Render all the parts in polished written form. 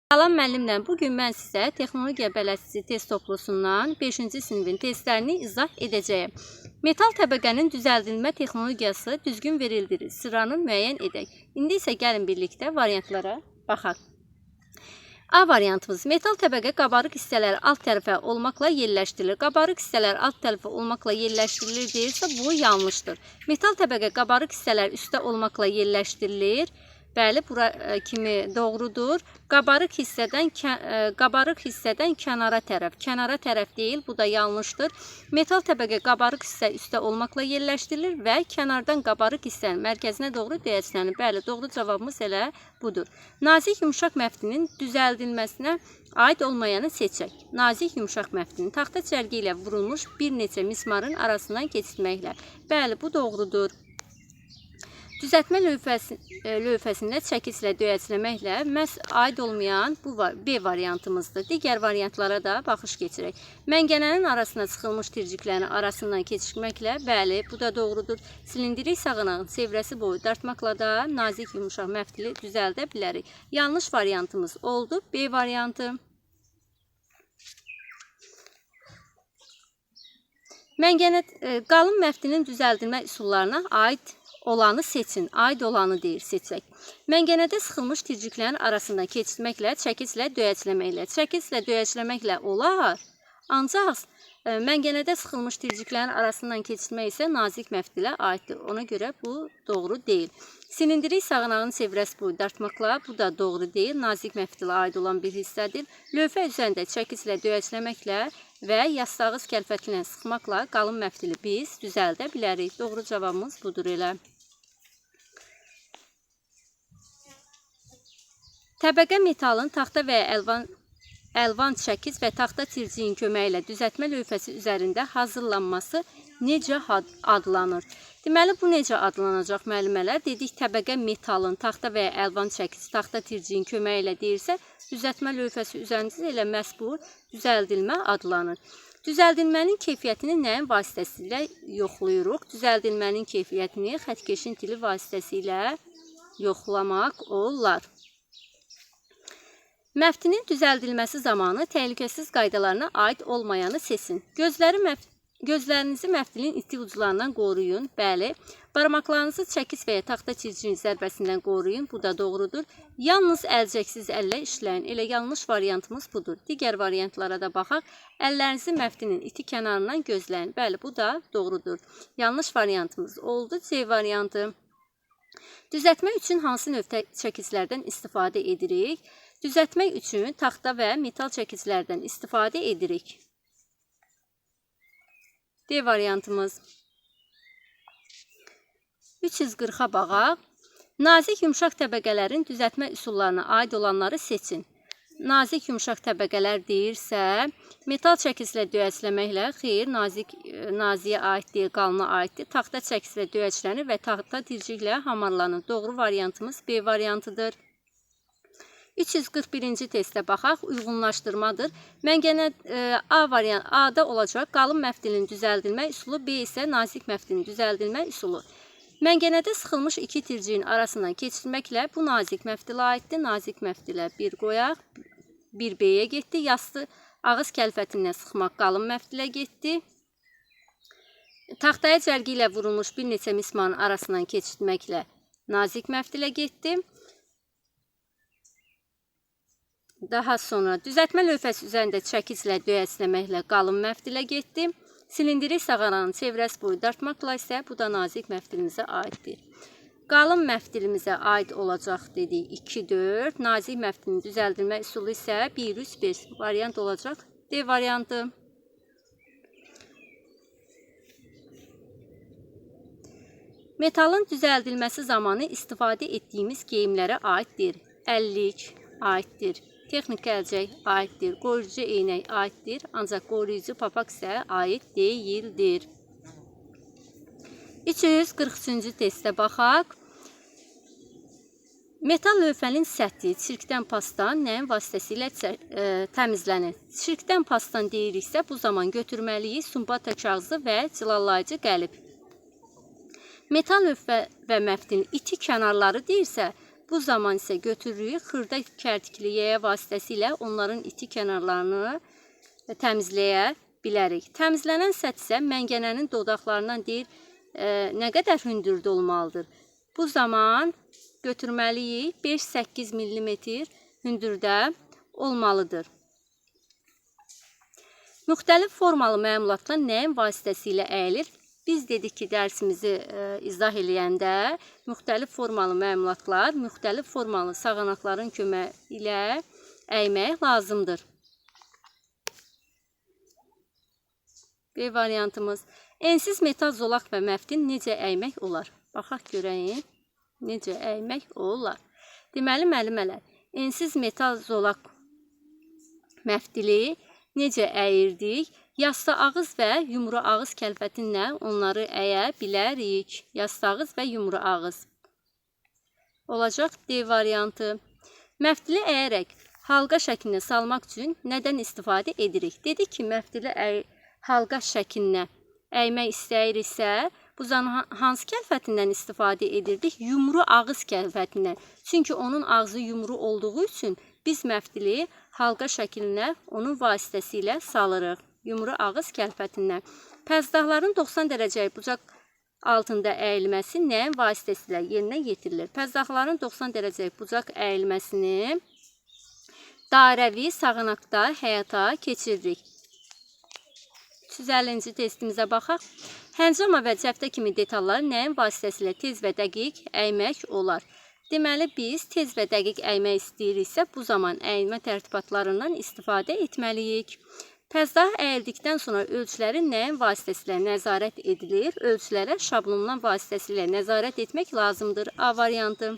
Salam müəllimlə, bugün mən sizə texnologiya bələdçisi test toplusundan 5-ci sinifin testlərini izah edəcəyim. Metal təbəqənin düzəldilmə texnologiyası düzgün verildirir. Sıranı müəyyən edək. İndi isə gəlin birlikdə variantlara baxaq. A variantımız: metal təbəqə qabarıq hissələri alt tərəfə olmaqla yerləşdirilir. Qabarıq hissələr alt tərəfə olmaqla yerləşdirilir deyirsə, bu yanlışdır. Metal təbəqə qabarıq hissələr üstə olmaqla yerləşdirilir. Bəli, bura kimi doğrudur. Qabarıq hissədən kənara tərəf deyil, bu da yanlışdır. Metal təbəqə qabarıq hissə üstə olmaqla yerləşdirilir və kənardan qabarıq hissənin mərkəzinə doğru döyəclənir. Bəli, doğru cavabımız elə budur. Nazik yumşaq məftilin düzəldilməsinə aid olmayanı seçək. Nazik yumşaq məftilin taxta cərgə ilə vurulmuş bir neçə mismarın arasından keçirməklə. Bəli, bu doğrudur. Düzəltmə lövhəsində çəkislə döyəcləməklə məhz aid olmayan bu B variantımızdır. Digər variantlara da baxış keçirək. Məngənənin arasına çıxılmış tirciklərin arasından keçirməklə, bəli, bu da doğrudur. Silindrik sağanağın çevrəsi boyu dartmaqla da nazik yumşaq məftili düzəldə bilərik. Yanlış variantımız oldu, B variantı. Qalın məftilin düzəldilmə üsullarına aid olanı seçin. Aid olanı deyir, seçək. Məngənədə sıxılmış tirciklərin arasından keçirməklə, çəkislə döyəcləməklə. Çəkislə döyəcləməklə olar, ancaq məngənədə sıxılmış tirciklərin arasından keçirmək isə nazik məftilə aiddir. Ona görə bu doğru deyil. Silindrik sağanağın çevrəsi boyu dartmaqla, bu da doğru deyil. Nazik məftilə aid olan bir hissədir. Lövhə üzərində çəkislə döyəcləməklə və yastağız kəlfəti ilə sıxmaqla qalın məftili biz düzəldə bilərik. Doğru cavabımız budur elə. Təbəqə metalın taxta və əlvan çəkiz və taxta tirciyin köməyi ilə düzəltmə lövhəsi üzərində hazırlanması necə adlanır? Deməli, bu necə adlanacaq müəllimələr? Dedik, təbəqə metalın taxta və əlvan çəkiz, taxta tirciyin köməyi ilə deyirsə, düzəltmə lövhəsi üzərində elə məhz bu düzəldilmə adlanır. Düzəldilmənin keyfiyyətini nəyin vasitəsilə yoxlayırıq? Düzəldilmənin keyfiyyətini xəttkeşin tili vasitəsilə yoxlamaq olar. Məftinin düzəldilməsi zamanı təhlükəsiz qaydalarına aid olmayanı seçin. Gözlərinizi məftilin iti uclarından qoruyun. Bəli. Barmaqlarınızı çəkiz və ya taxta tircinin zərbəsindən qoruyun. Bu da doğrudur. Yalnız əlcəksiz əllə işləyin. Elə yanlış variantımız budur. Digər variantlara da baxaq. Əllərinizi məftinin iti kənarından gözləyin. Bəli, bu da doğrudur. Yanlış variantımız oldu. C variantı. Düzəltmək üçün hansı növ çəkizlərdən istifadə edirik? Düzəltmək üçün taxta və metal çəkizlərdən istifadə edirik. D variantımız. 340-a baxaq. Nazik yumşaq təbəqələrin düzəltmə üsullarına aid olanları seçin. Nazik yumşaq təbəqələr deyirsə, metal çəkizlə döyəcləməklə, xeyr, naziyə aid deyil, qalına aiddir. Taxta çəkizlə döyəclənir və taxta tirciklə hamarlanır. Doğru variantımız B variantıdır. 341-ci testə baxaq, uyğunlaşdırmadır. Məngənə A-da olacaq qalın məftilin düzəldilmə üsulu, B isə nazik məftilin düzəldilmə üsulu. Məngənədə sıxılmış iki tirciyin arasından keçirməklə bu nazik məftilə aiddir. Nazik məftilə 1 qoyaq, 1 B-yə getdi. Yastı ağız kəlfətindən sıxmaq qalın məftilə getdi. Taxtaya cərgə ilə vurulmuş bir neçə mismarın arasından keçirməklə nazik məftilə getdi. Daha sonra düzəltmə lövhəsi üzərində çəkizlə döyəcləməklə qalın məftilə getdi. Silindrik sağanağın çevrəsi boyu dartmaqla isə bu da nazik məftilimizə aiddir. Qalın məftilimizə aid olacaq dedik 2-4. Nazik məftilin düzəldilmə üsulu isə 1-3-5 variant olacaq. D variantı. Metalın düzəldilməsi zamanı istifadə etdiyimiz geyimlərə aiddir. Əllik aiddir. Texniki əlcək aiddir, qoruyucu eynək aiddir, ancaq qoruyucu papaq isə aid deyildir. 343-cü testə baxaq. Metal lövhənin səthi çirkdən pastan nəyin vasitəsilə təmizlənir? Çirkdən pastan deyiriksə, bu zaman götürməliyik sumbata kağızı və cilalayıcı qəlib. Metal lövhə və məftilin iti kənarları deyirsə, Bu zaman isə götürürük xırda kərtikli yaya vasitəsilə onların iti kənarlarını təmizləyə bilərik. Təmizlənən səth isə məngənənin dodaqlarından deyir, nə qədər hündürdə olmalıdır. Bu zaman götürməliyik 5-8 mm hündürdə olmalıdır. Müxtəlif formalı məmulatlar nəyin vasitəsilə əyilir? Biz dedik ki, dərsimizi izah eləyəndə müxtəlif formalı məmulatlar, müxtəlif formalı sağanaqların köməyi ilə əymək lazımdır. B variantımız. Ensiz metal zolaq və məftil necə əymək olar? Baxaq görəyin, necə əymək olar. Deməli, müəllimələr, ensiz metal zolaq məftili necə əyirdik? Yastı ağız və yumru ağız kəlfətinlə onları əyə bilərik. Yastı ağız və yumru ağız. Olacaq D variantı. Məftili əyərək halqa şəklinə salmaq üçün nədən istifadə edirik? Dedik ki, məftili halqa şəklinə əymək istəyiriksə, bu zaman hansı kəlfətindən istifadə edirdik? Yumru ağız kəlfətindən. Çünki onun ağzı yumru olduğu üçün biz məftili halqa şəklinə onun vasitəsilə salırıq. Yumru ağız kəlfətindən. Pəzdahların 90 dərəcəyə bucaq altında əyilməsi nəyin vasitəsilə yerinə yetirilir? Pəzdahların 90 dərəcəyə bucaq əyilməsini dairəvi sağanaqda həyata keçiririk. 350-ci testimizə baxaq. Həncama və cəftə kimi detalları nəyin vasitəsilə tez və dəqiq əymək olar? Deməli, biz tez və dəqiq əymək istəyiriksə, bu zaman əyilmə tərtibatlarından istifadə etməliyik. Pəzdah əyildikdən sonra ölçüləri nəyin vasitəsilə nəzarət edilir? Ölçülərə şablonlar vasitəsilə nəzarət etmək lazımdır. A variantı.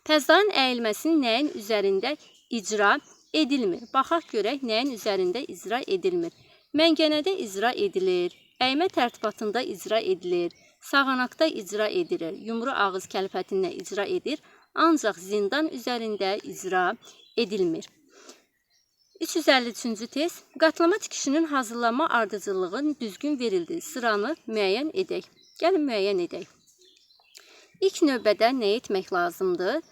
Pəzdahın əyilməsinin nəyin üzərində icra edilmir? Baxaq görək nəyin üzərində icra edilmir. Məngənədə icra edilir. Əymə tərtibatında icra edilir. Sağanaqda icra edilir. Yumru ağız kəlfətinə icra edir. Ancaq zindan üzərində icra edilmir. 353-cü test. Qatlama tikişinin hazırlanma ardıcıllığı düzgün verildi. Sıranı müəyyən edək. Gəlin müəyyən edək. İlk növbədə nə etmək lazımdır?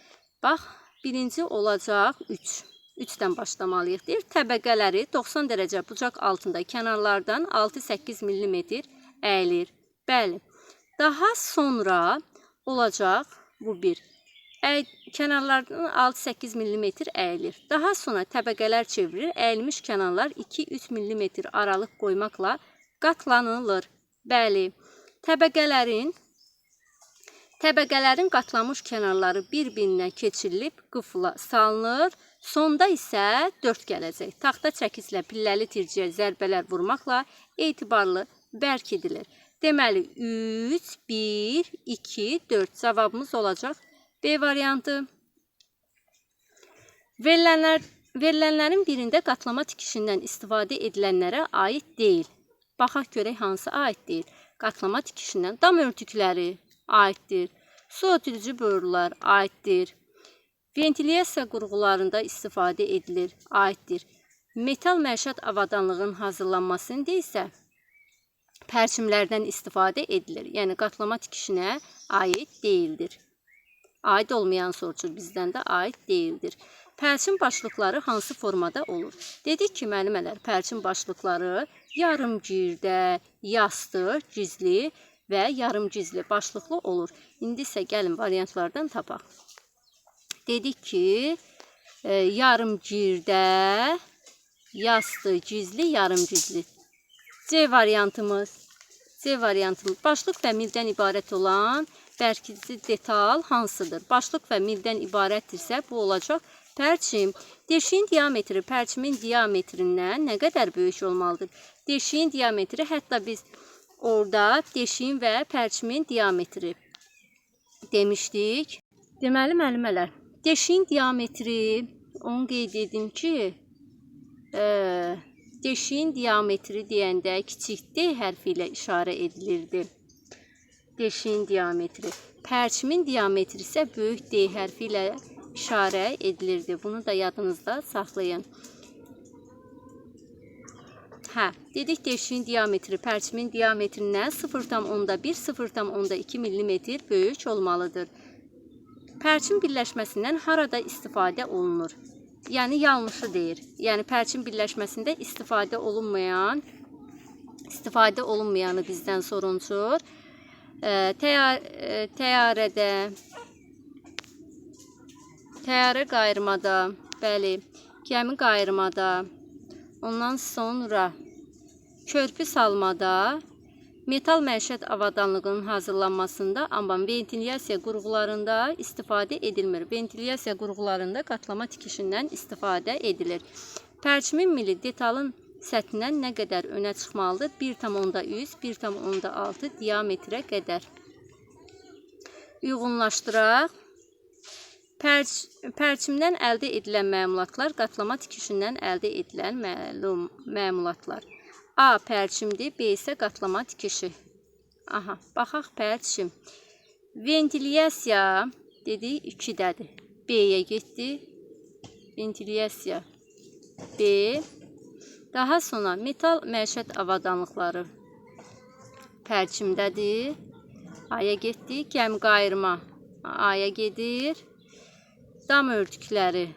Bax, birinci olacaq 3. 3-dən başlamalıyıq. Deyir, təbəqələri 90 dərəcə bucaq altında kənarlardan 6-8 mm əyilir. Bəli. Daha sonra olacaq bu 1. Kənarlardan 6-8 mm əyilir. Daha sonra təbəqələr çevrilir. Əyilmiş kənarlar 2-3 mm aralıq qoymaqla qatlanılır. Bəli, təbəqələrin qatlanmış kənarları bir-birinə keçirilib qıfla salınır. Sonda isə 4 gələcək. Taxta çəkislə pilləli tirciyə zərbələr vurmaqla etibarlı bərk edilir. Deməli, 3, 1, 2, 4 cavabımız olacaq. B variantı. Verilənlərin birində qatlama tikişindən istifadə edilənlərə aid deyil. Baxaq görək hansı aid deyil. Qatlama tikişindən dam örtükləri aiddir. Su ötürücü borular aiddir. Ventilyasiya qurğularında istifadə edilir, aiddir. Metal məişət avadanlığının hazırlanmasında isə pərçimlərdən istifadə edilir. Yəni qatlama tikişinə aid deyildir. Aid olmayan soruşur, bizdən də aid deyildir. Pərçim başlıqları hansı formada olur? Dedik ki, müəllimələr, pərçim başlıqları yarımgirdə, yastı, gizli və yarımgizli başlıqlı olur. İndi isə gəlin variantlardan tapaq. Dedik ki, yarımgirdə, yastı, gizli, yarımgizli. C variantımız. Başlıq və mildən ibarət olan bərkici detal hansıdır? Başlıq və mildən ibarətdirsə, bu olacaq pərçim. Deşiyin diametri pərçimin diametrindən nə qədər böyük olmalıdır? Deşiyin diametri, hətta biz orada deşiyin və pərçimin diametri demişdik. Deməli, müəllimələr, deşiyin diametri, onu qeyd edim ki, deşiyin diametri deyəndə kiçik D hərfi ilə işarə edilirdi. Deşiyin diametri. Pərçimin diametri isə böyük D hərfi ilə işarə edilirdi. Bunu da yadınızda saxlayın. Dedik deşiyin diametri pərçimin diametrindən 0,1, 0,2 mm böyük olmalıdır. Pərçim birləşməsindən harada istifadə olunur? Yəni yanlışı deyir. Yəni pərçim birləşməsində istifadə olunmayanı bizdən sorumçur. Təyyarə qayırmada, bəli, gəmi qayırmada, ondan sonra körpü salmada, metal məişət avadanlığının hazırlanmasında, amma ventilyasiya qurğularında istifadə edilmir. Ventilyasiya qurğularında qatlama tikişindən istifadə edilir. Pərçimin mili detalın səthindən nə qədər önə çıxmalıdır? 1,3, 1,6 diametrə qədər. Uyğunlaşdıraq. Pərçimdən əldə edilən məmulatlar, qatlama tikişindən əldə edilən məmulatlar. A pərçimdir, B isə qatlama tikişi. Aha, baxaq pərçim. Ventilyasiya dedik 2-dədir. B-yə getdi. Ventilyasiya B. Daha sonra metal məişət avadanlıqları pərçimdədir. A-ya getdi. Gəmi qayırma A-ya gedir. Dam örtükləri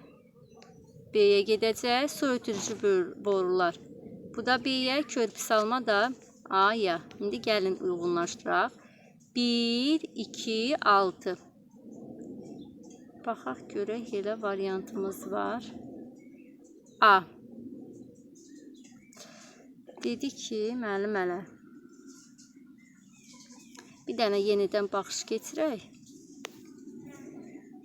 B-yə gedəcək. Su ötürücü borular. Bu da B-yə, körpü salma da A-ya. İndi gəlin uyğunlaşdıraq. 1, 2, 6. Baxaq görək, elə variantımız var. A. Dedi ki, müəllimələr, bir dənə yenidən baxış keçirək.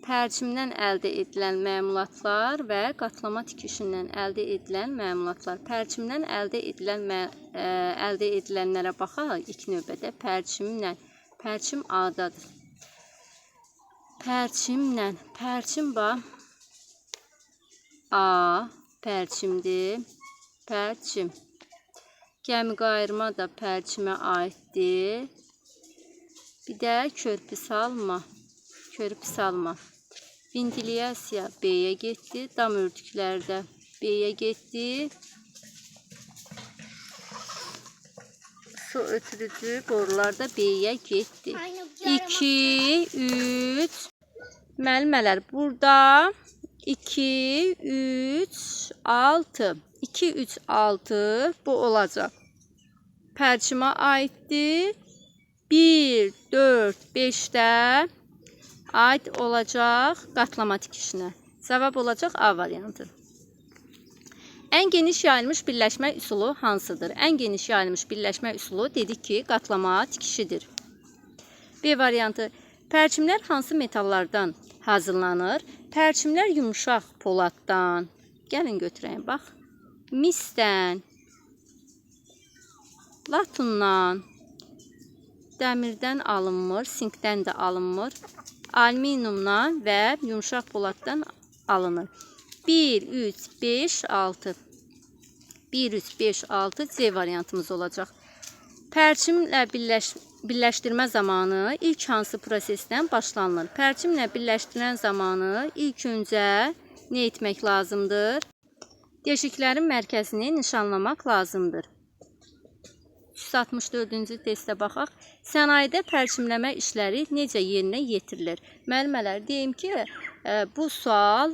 Pərçimdən əldə edilən məmulatlar və qatlama tikişindən əldə edilən məmulatlar. Pərçimdən əldə edilənlərə baxaq. İlk növbədə pərçimlə. Pərçim A-dadır. Pərçimlə. Pərçim bax. A. Pərçimdir. Pərçim. Gəmi qayırma da pərçimə aiddir. Bir də körpü salma. Körpü salma. Ventilyasiya B-yə getdi. Dam örtüklərdə B-yə getdi. Su ötürücü borularda B-yə getdi. 2, 3. Müəllimələr, burada 2, 3, 6. 2, 3, 6 bu olacaq. Pərçimə aiddir. 1, 4, 5-də aid olacaq qatlama tikişinə. Cavab olacaq A variantı. Ən geniş yayılmış birləşmə üsulu hansıdır? Ən geniş yayılmış birləşmə üsulu dedik ki, qatlama tikişidir. B variantı. Pərçimlər hansı metallardan hazırlanır? Pərçimlər yumuşaq poladdan. Gəlin götürəyim, bax. Misdən, latundan, dəmirdən alınmır, sinkdən də alınmır. Alüminiumdan və yumuşaq poladdan alınır. 1, 3, 5, 6. 1, 3, 5, 6 C variantımız olacaq. Pərçimlə birləşdirmə zamanı ilk hansı prosesdən başlanılır? Pərçimlə birləşdirən zamanı ilk öncə nə etmək lazımdır? Deşiklərin mərkəzini nişanlamaq lazımdır. 364-cü testə baxaq. Sənayedə pərçimləmə işləri necə yerinə yetirilir? Müəllimələr, deyim ki, bu sual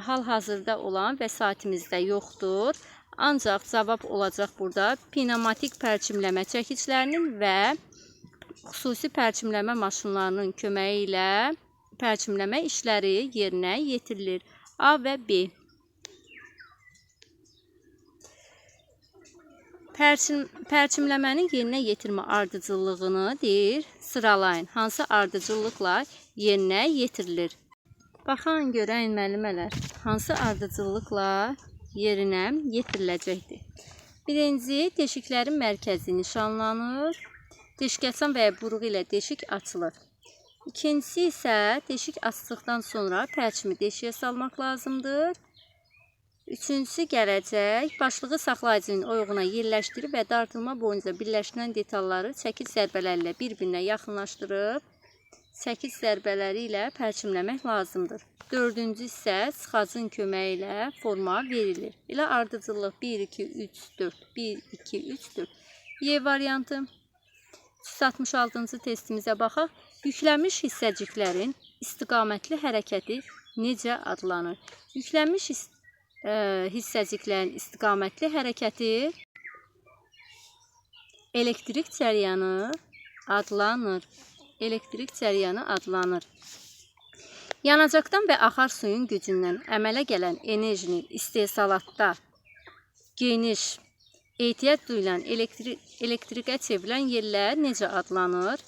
hal-hazırda olan vəsaitimizdə yoxdur. Ancaq cavab olacaq burada pnevmatik pərçimləmə çəkiçlərinin və xüsusi pərçimləmə maşınlarının köməyi ilə pərçimləmə işləri yerinə yetirilir. A və B. Pərçimləmənin yerinə yetirmə ardıcıllığını deyir, sıralayın. Hansı ardıcıllıqla yerinə yetirilir? Baxın, görəyin müəllimələr, hansı ardıcıllıqla yerinə yetiriləcəkdir? Birinci, deşiklərin mərkəzi nişanlanır. Deşik açan və ya buruğu ilə deşik açılır. İkincisi isə deşik açdıqdan sonra pərçimi deşiyə salmaq lazımdır. Üçüncüsü gələcək, başlığı saxlayıcının oyğuna yerləşdirib və dartılma boyunca birləşdirən detalları çəkic zərbələri ilə bir-birinə yaxınlaşdırıb, çəkic zərbələri ilə pərçimləmək lazımdır. Dördüncü isə sıxacın köməyi ilə forma verilir. Elə ardıcıllıq 1, 2, 3, 4, 1, 2, 3, 4. Y variantı. 366-cı testimizə baxaq. Yüklənmiş hissəciklərin istiqamətli hərəkəti necə adlanır? Yüklənmiş hissəciklərin istiqamətli hərəkəti elektrik cəryanı adlanır. Elektrik cəryanı adlanır. Yanacaqdan və axar suyun gücündən əmələ gələn enerjinin istehsalatda geniş ehtiyac duyulan elektrikə çevrilən yerlər necə adlanır?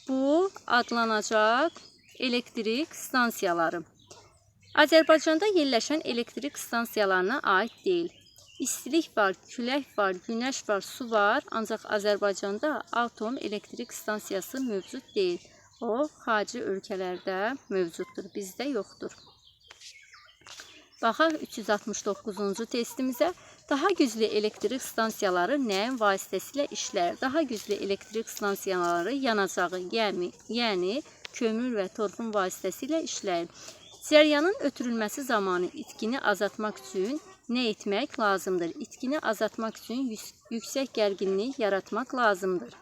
Bu adlanacaq elektrik stansiyaları. Azərbaycanda yerləşən elektrik stansiyalarına aid deyil. İstilik var, külək var, günəş var, su var, ancaq Azərbaycanda atom elektrik stansiyası mövcud deyil. O, xarici ölkələrdə mövcuddur, bizdə yoxdur. Baxaq 369-cu testimizə. Daha güclü elektrik stansiyaları nəyin vasitəsilə işlər? Daha güclü elektrik stansiyaları yanacağı, yəni kömür və torfun vasitəsilə işləyir. Cəryanın ötürülməsi zamanı itkini azaltmaq üçün nə etmək lazımdır? İtkini azaltmaq üçün yüksək gərginlik yaratmaq lazımdır.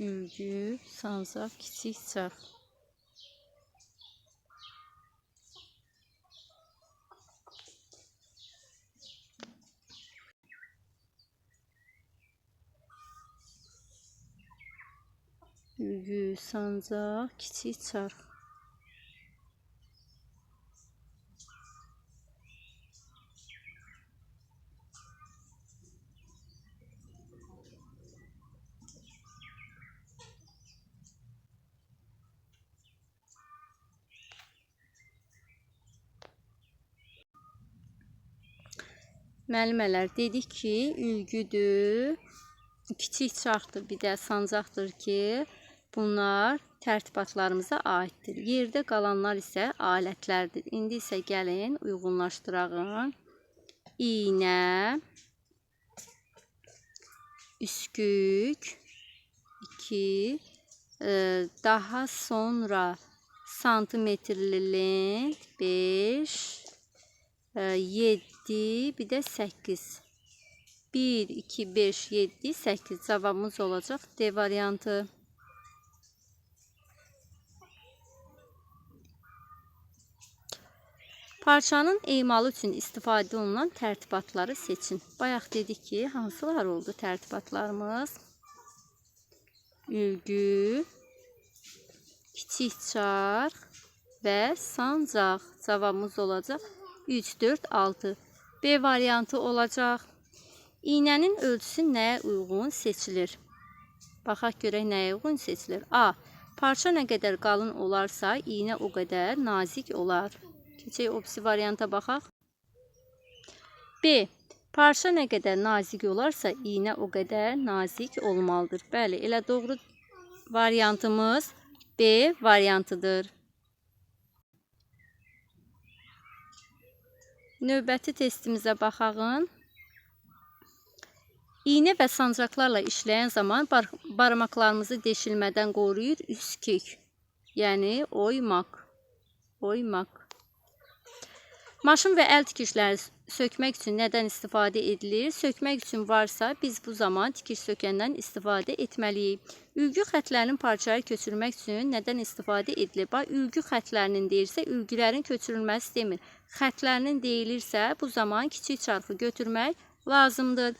Ülgü, sancaq, kiçik çarx. Ülgü, sancaq, kiçik çarx. Müəllimələr, dedik ki, ülgüdür, kiçik çarxdır, bir də sancaqdır ki, bunlar tərtibatlarımıza aiddir. Yerdə qalanlar isə alətlərdir. İndi isə gəlin, uyğunlaşdırağın. İynə, üskük, 2, daha sonra santimetrli lent, 5, 7, bir də 8. 1, 2, 5, 7, 8 cavabımız olacaq D variantı. Parçanın emalı üçün istifadə olunan tərtibatları seçin. Bayaq dedik ki, hansılar oldu tərtibatlarımız? Ülgü, kiçik çarx və sancaq. Cavabımız olacaq 3, 4, 6. B variantı olacaq. İynənin ölçüsü nəyə uyğun seçilir? Baxaq görək nəyə uyğun seçilir. A. Parça nə qədər qalın olarsa, iynə o qədər nazik olar. Keçək opsi varianta baxaq. B. Parça nə qədər nazik olarsa, iynə o qədər nazik olmalıdır. Bəli, elə doğru variantımız B variantıdır. Növbəti testimizə baxağın. İynə və sancaqlarla işləyən zaman barmaqlarımızı deşilmədən qoruyur üskük, yəni oymaq. Maşın və əl tikişləri sökmək üçün nədən istifadə edilir? Sökmək üçün varsa biz bu zaman tikiş sökəndən istifadə etməliyik. Ülgü xətlərinin parçaya köçürmək üçün nədən istifadə edilir? Bax, ülgü xətlərinin deyirsə, ülgülərin köçürülməsi demir. Xətlərinin deyilirsə, bu zaman kiçik çarxı götürmək lazımdır.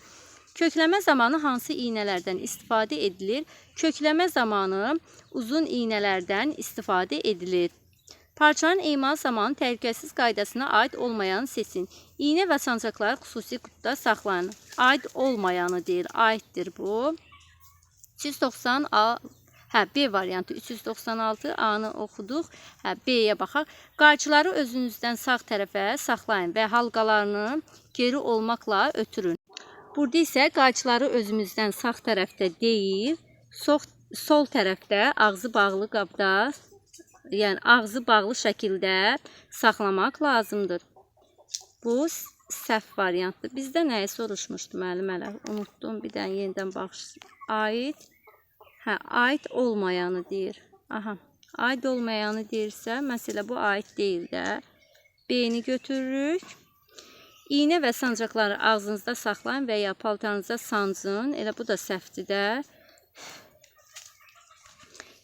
Kökləmə zamanı hansı iynələrdən istifadə edilir? Kökləmə zamanı uzun iynələrdən istifadə edilir. Parçanın emal zamanı təhlükəsiz qaydasına aid olmayanı seçin. İynə və sancaqları xüsusi qutuda saxlayın. Aid olmayanı deyir, aiddir bu. 390A, B variantı 396, A-nı oxuduq. B-yə baxaq. Qayçıları özünüzdən sağ tərəfə saxlayın və halqalarını geri olmaqla ötürün. Burada isə qayçıları özümüzdən sağ tərəfdə deyil, sol tərəfdə ağzı bağlı qabda, yəni ağzı bağlı şəkildə saxlamaq lazımdır. Bu səhv variantdır. Bizdə nəyi soruşmuşdu müəllimələr? Unutdum, bir dənə yenidən baxış. Aid olmayanı deyir. Aid olmayanı deyirsə, məsələ bu aid deyil də. B-ni götürürük. İynə və sancaqları ağzınızda saxlayın və ya paltarınıza sancın. Elə bu da səhvdir də.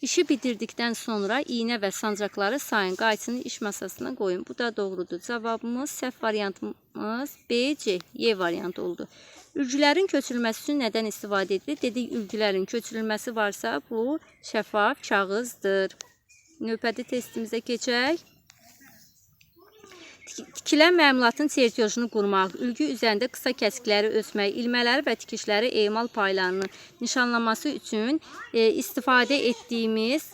İşi bitirdikdən sonra iynə və sancaqları sayın, qayçını iş masasına qoyun. Bu da doğrudur. Cavabımız, səhv variantımız B, C, Y variantı oldu. Ülgülərin köçürülməsi üçün nədən istifadə edilir? Dedik, ülgülərin köçürülməsi varsa, bu şəffaf kağızdır. Növbəti testimizə keçək. Tikilən məmulatın çertyojunu qurmaq, ülgü üzərində qısa kəsikləri ölçmək, ilmələri və tikişləri emal paylarının nişanlaması üçün istifadə etdiyimiz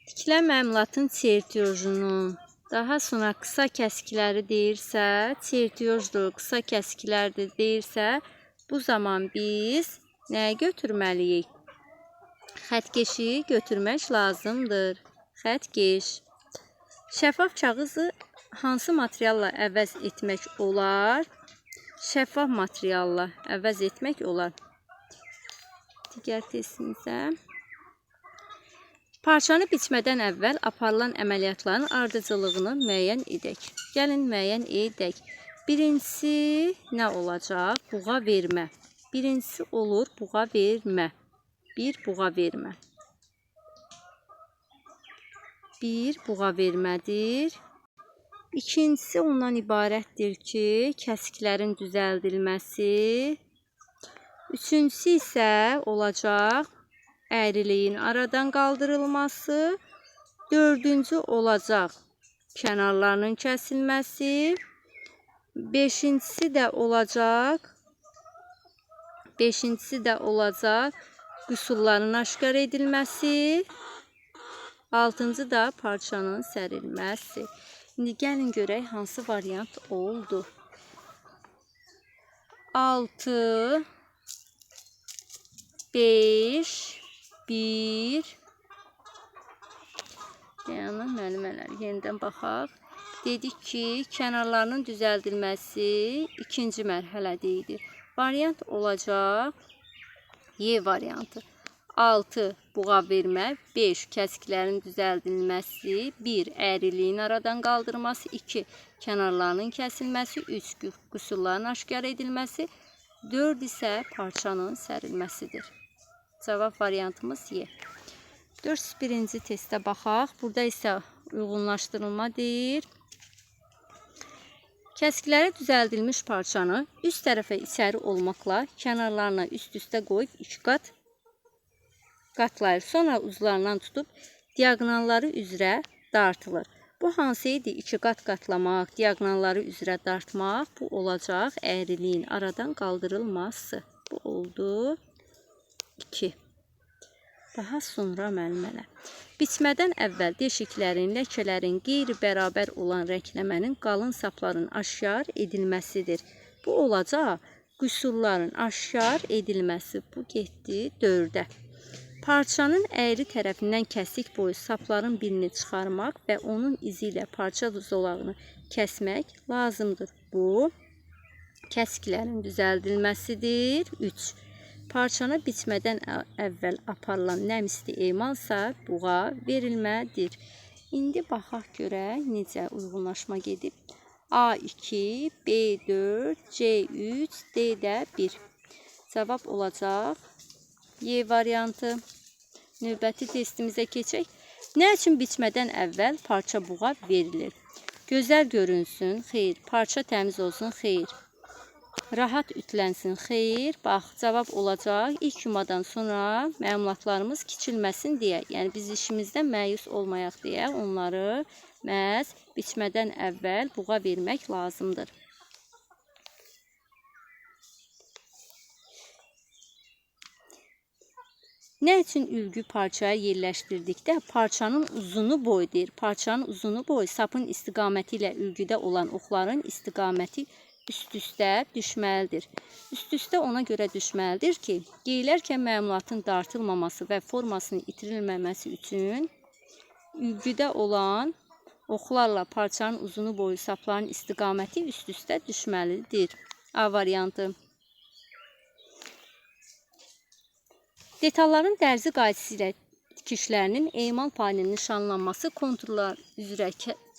tikilən məmulatın çertyojunu, daha sonra qısa kəsikləri deyirsə, çertyojdur, qısa kəsiklərdir deyirsə, bu zaman biz nəyə götürməliyik? Xətkeşi götürmək lazımdır. Xətkeş. Şəffaf kağızı hansı materialla əvəz etmək olar? Şəffaf materialla əvəz etmək olar. Digər testimizə. Parçanı biçmədən əvvəl aparılan əməliyyatların ardıcıllığını müəyyən edək. Gəlin müəyyən edək. Birincisi nə olacaq? Buğa vermə. Birincisi olur buğa vermə. Bir buğa vermə. Bir buğa vermədir. İkincisi ondan ibarətdir ki, kəsiklərin düzəldilməsi. Üçüncüsü isə olacaq əyriliyin aradan qaldırılması. Dördüncü olacaq kənarlarının kəsilməsi. Beşincisi də olacaq qüsurların aşkar edilməsi. Altıncı da parçanın sərilməsi. İndi gəlin görək hansı variant oldu. 6, 5, 1. Yəni müəllimələr, yenidən baxaq. Dedik ki, kənarlarının düzəldilməsi ikinci mərhələdə idi. Variant olacaq Y variantı. 6 buğa vermə, 5 kəsiklərin düzəldilməsi, 1 əyriliyin aradan qaldırması, 2 kənarlarının kəsilməsi, 3 qüsurların aşkar edilməsi, 4 isə parçanın sərilməsidir. Cavab variantımız Y. 401-ci testə baxaq. Burada isə uyğunlaşdırılma deyir. Kəsikləri düzəldilmiş parçanı üst tərəfə içəri olmaqla kənarlarına üst-üstə qoyub 2 qat qatlayır. Sonra uzlarından tutub diaqonalları üzrə dartılır. Bu hansı idi? 2 qat qatlamaq, diaqonalları üzrə dartmaq. Bu olacaq əyriliyin aradan qaldırılması. Bu oldu 2. Daha sonra müəllimələr. Biçmədən əvvəl deşiklərin, ləkələrin qeyri-bərabər olan rəngləmənin qalın sapların aşkar edilməsidir. Bu olacaq qüsurların aşkar edilməsi. Bu getdi 4-ə. Parçanın əyri tərəfindən kəsik boyu sapların birini çıxarmaq və onun izi ilə parça zolağını kəsmək lazımdır. Bu kəsiklərin düzəldilməsidir. 3. Parçanı biçmədən əvvəl aparılan nəmsli emalsa buğa verilmədir. İndi baxaq görək necə uyğunlaşma gedib. A2, B4, C3, D-də 1. Cavab olacaq Y variantı. Növbəti testimizə keçək. Nə üçün biçmədən əvvəl parça buğa verilir? Gözəl görünsün, xeyr. Parça təmiz olsun, xeyr. Rahat ütlənsin, xeyr. Bax, cavab olacaq. İlk yumadan sonra məlumatlarımız kiçilməsin deyə, yəni biz işimizdən məyus olmayaq deyə onları məhz biçmədən əvvəl buğa vermək lazımdır. Nə üçün ülgü parçaya yerləşdirdikdə parçanın uzunu boy deyir. Parçanın uzunu boy sapın istiqaməti ilə ülgüdə olan oxların istiqaməti üst-üstə düşməlidir. Üst-üstə ona görə düşməlidir ki, geyilərkən məlumatın dartılmaması və formasının itirilməməsi üçün ülgüdə olan oxlarla parçanın uzunu boyu sapların istiqaməti üst-üstə düşməlidir. A variantı. Detalların dərzi qaydası ilə tikişlərinin emal payının nişanlanması konturlar üzrə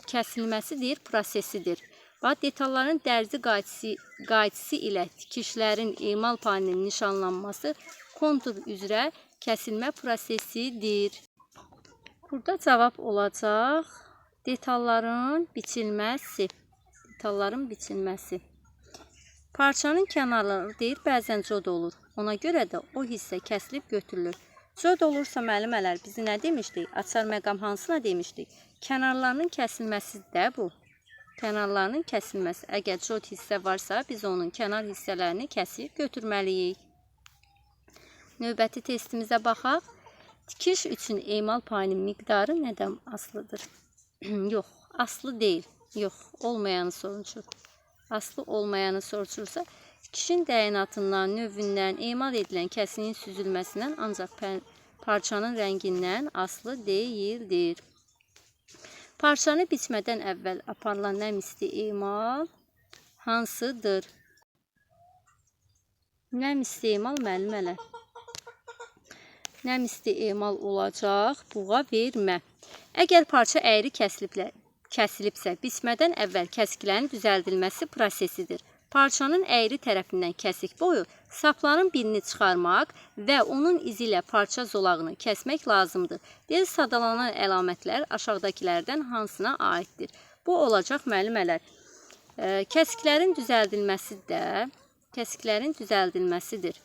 kəsilməsidir, prosesidir. Bax, detalların dərzi qaydası ilə tikişlərin emal payının nişanlanması kontur üzrə kəsilmə prosesidir. Burada cavab olacaq detalların biçilməsi. Detalların biçilməsi. Parçanın kənarları deyir, bəzən cod olur. Ona görə də o hissə kəsilib götürülür. Cod olursa müəllimələr bizi nə demişdik? Açar məqam hansına demişdik? Kənarlarının kəsilməsi də bu. Kənarlarının kəsilməsi. Əgər cod hissə varsa, biz onun kənar hissələrini kəsib götürməliyik. Növbəti testimizə baxaq. Tikiş üçün emal payının miqdarı nədən asılıdır? Yox, aslı deyil. Yox, olmayanı soruşur. Aslı olmayanı soruşursa, tikişin təyinatından, növündən, emal edilən kəsiyin süzülməsindən ancaq parçanın rəngindən aslı deyildir. Parçanı biçmədən əvvəl aparılan nəmsli emal hansıdır? Nəmsli emal müəllimələr. Nəmsli emal olacaq buğa vermə. Əgər parça əyri kəsilibsə, biçmədən əvvəl kəsiklərin düzəldilməsi prosesidir. Parçanın əyri tərəfindən kəsik boyu sapların birini çıxarmaq və onun izi ilə parça zolağını kəsmək lazımdır. Deyil, sadalanan əlamətlər aşağıdakilərdən hansına aiddir? Bu olacaq müəllimələr. Kəsiklərin düzəldilməsidir.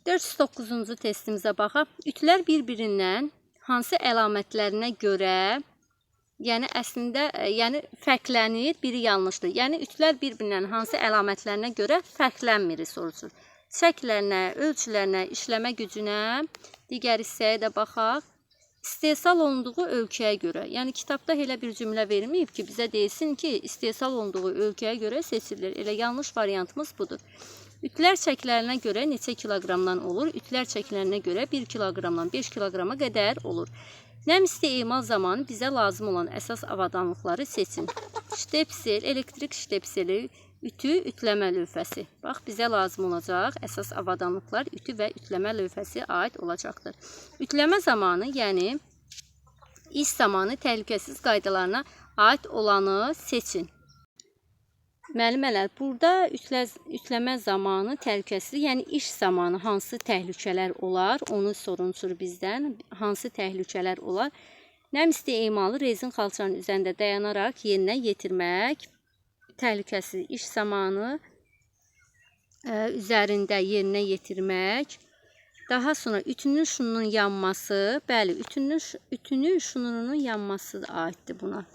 409-cu testimizə baxaq. Ütülər bir-birindən hansı əlamətlərinə görə, yəni fərqlənir, biri yanlışdır. Yəni ütülər bir-birindən hansı əlamətlərinə görə fərqlənmir soruşur. Şəkillərinə, ölçülərinə, işləmə gücünə, digər hissəyə də baxaq. İstehsal olunduğu ölkəyə görə. Yəni kitabda elə bir cümlə verməyib ki, bizə deyilsin ki, istehsal olunduğu ölkəyə görə seçilir. Elə yanlış variantımız budur. Ütülər çəkilərinə görə neçə kiloqramdan olur? Ütülər çəkilərinə görə 1 kiloqramdan 5 kiloqrama qədər olur. Nəmsli emal zamanı bizə lazım olan əsas avadanlıqları seçin. Ştepsel, elektrik ştepseli, ütü, ütləmə lövhəsi. Bax, bizə lazım olacaq əsas avadanlıqlar ütü və ütləmə lövhəsi aid olacaqdır. Ütləmə zamanı, yəni iş zamanı təhlükəsiz qaydalarına aid olanı seçin. Müəllimələr, burada ütləmə zamanı təhlükəsiz, yəni iş zamanı hansı təhlükələr olar, onu soruşur bizdən. Hansı təhlükələr olar? Nəmsli emalı rezin xalçanın üzərində dayanaraq yerinə yetirmək. Təhlükəsiz iş zamanı üzərində yerinə yetirmək. Daha sonra ütünün şununun yanması, bəli, ütünün şununun yanması aiddir buna.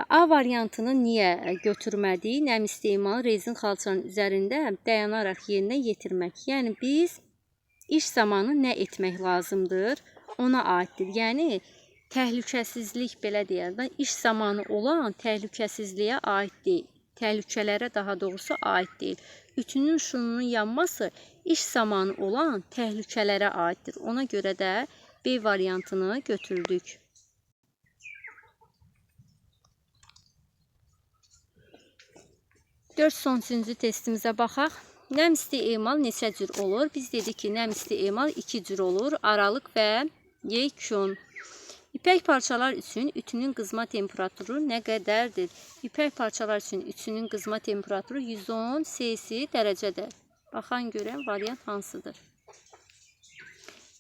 A variantını niyə götürmədik? Nəmsli emalı rezin xalçanın üzərində dayanaraq yerinə yetirmək. Yəni biz iş zamanı nə etmək lazımdır? Ona aiddir. Yəni təhlükəsizlik, belə deyək, iş zamanı olan təhlükəsizliyə aid deyil. Təhlükələrə daha doğrusu aid deyil. Ütünün şununun yanması iş zamanı olan təhlükələrə aiddir. Ona görə də B variantını götürdük. 413-cü testimizə baxaq. Nəmsli emal neçə cür olur? Biz dedik ki, nəmsli emal 2 cür olur. Aralıq və yekun. İpək parçalar üçün ütünün qızma temperaturu nə qədərdir? İpək parçalar üçün ütünün qızma temperaturu 110 Cl dərəcədə. Baxan görən variant hansıdır?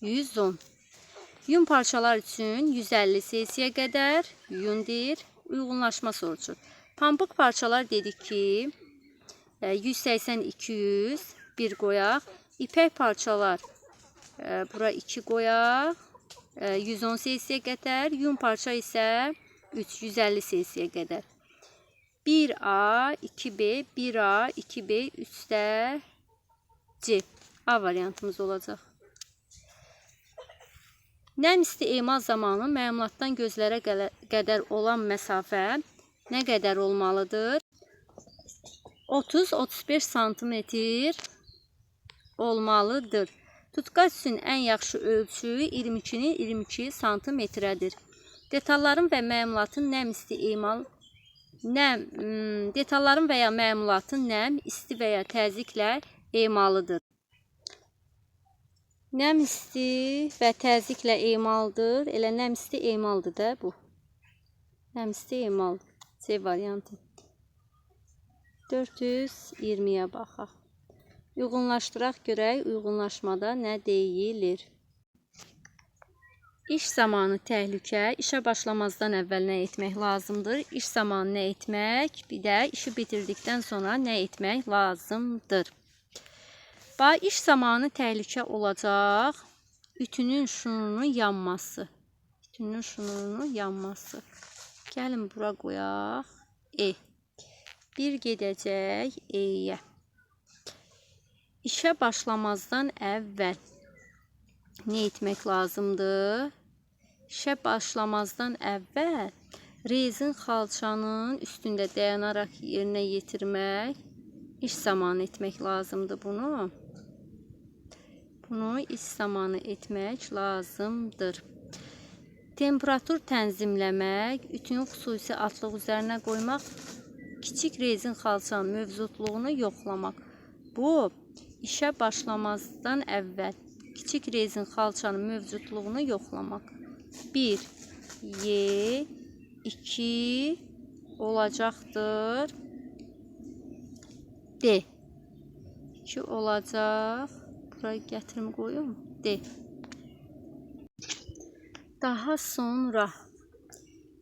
110. Yun parçalar üçün 150 Cl-yə qədər yundir. Uyğunlaşma soruşur. Pambıq parçalar dedik ki 180-200 bir qoyaq. İpək parçalar bura 2 qoyaq. 110 Cl-yə qədər. Yun parça isə 150 Cl-yə qədər. 1A, 2B, 1A, 2B, 3də C. A variantımız olacaq. Nəm isti emal zamanı məmulatdan gözlərə qədər olan məsafə nə qədər olmalıdır? 30-35 sm olmalıdır. Tutqaç üçün ən yaxşı ölçü 22-nin 22 sm-dir. Detalların və məmulatın detalların və ya məmulatın nəm, isti və ya təzyiqlə emalıdır. Nəm isti və təzyiqlə emaldır. Elə nəm isti emaldır da bu. Nəm isti emal. C variantı. 420-yə baxaq. Uyğunlaşdıraq görək, uyğunlaşmada nə deyilir? İş zamanı təhlükə, işə başlamazdan əvvəl nə etmək lazımdır? İş zamanı nə etmək? Bir də işi bitirdikdən sonra nə etmək lazımdır? İş zamanı təhlükə olacaq. Ütünün şnurunun yanması. Ütünün şnurunun yanması. Gəlin bura qoyaq. E. Bir gedəcək E-yə. İşə başlamazdan əvvəl nə etmək lazımdır? İşə başlamazdan əvvəl rezin xalçanın üstündə dayanaraq yerinə yetirmək, iş zamanı etmək lazımdır bunu. Bunu iş zamanı etmək lazımdır. Temperatur tənzimləmək, ütünün xüsusi atlıq üzərinə qoymaq, kiçik rezin xalçanın mövcudluğunu yoxlamaq. Bu, işə başlamazdan əvvəl kiçik rezin xalçanın mövcudluğunu yoxlamaq. 1, Y, 2 olacaqdır. D. 2 olacaq. Buraya gətirim qoyum. D. Daha sonra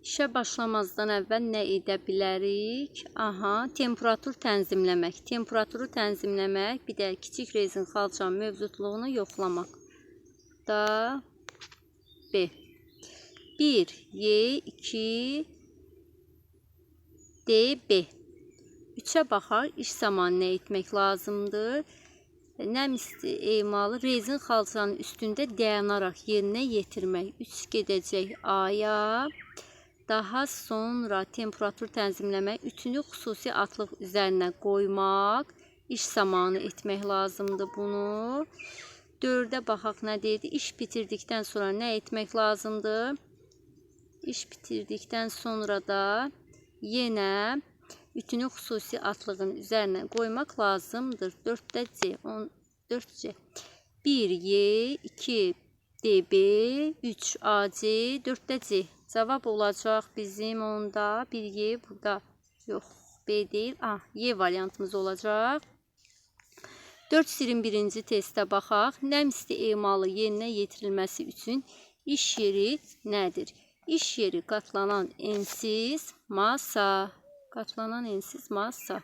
işə başlamazdan əvvəl nə edə bilərik? Temperatur tənzimləmək. Temperaturu tənzimləmək, bir də kiçik rezin xalçanın mövcudluğunu yoxlamaq. Da B. 1, Y, 2, D, B. 3-ə baxar, iş zamanı nə etmək lazımdır? Nəm isti emalı rezin xalçanın üstündə dayanaraq yerinə yetirmək. 3 gedəcək A-ya. Daha sonra temperatur tənzimləmək, ütünü xüsusi atlıq üzərinə qoymaq, iş zamanı etmək lazımdır bunu. 4-ə baxaq nə deyir? İş bitirdikdən sonra nə etmək lazımdır? İş bitirdikdən sonra da yenə ütünü xüsusi atlığın üzərinə qoymaq lazımdır. 4-də C, 4C. 1, Y, 2, DB, 3, AC, 4-də C. Cavab olacaq bizim onda 1Y burada. Yox, B deyil. Y variantımız olacaq. 421-ci testə baxaq. Nəm isti emalı yerinə yetirilməsi üçün iş yeri nədir? İş yeri qatlanan ensiz masa. Qatlanan ensiz masa.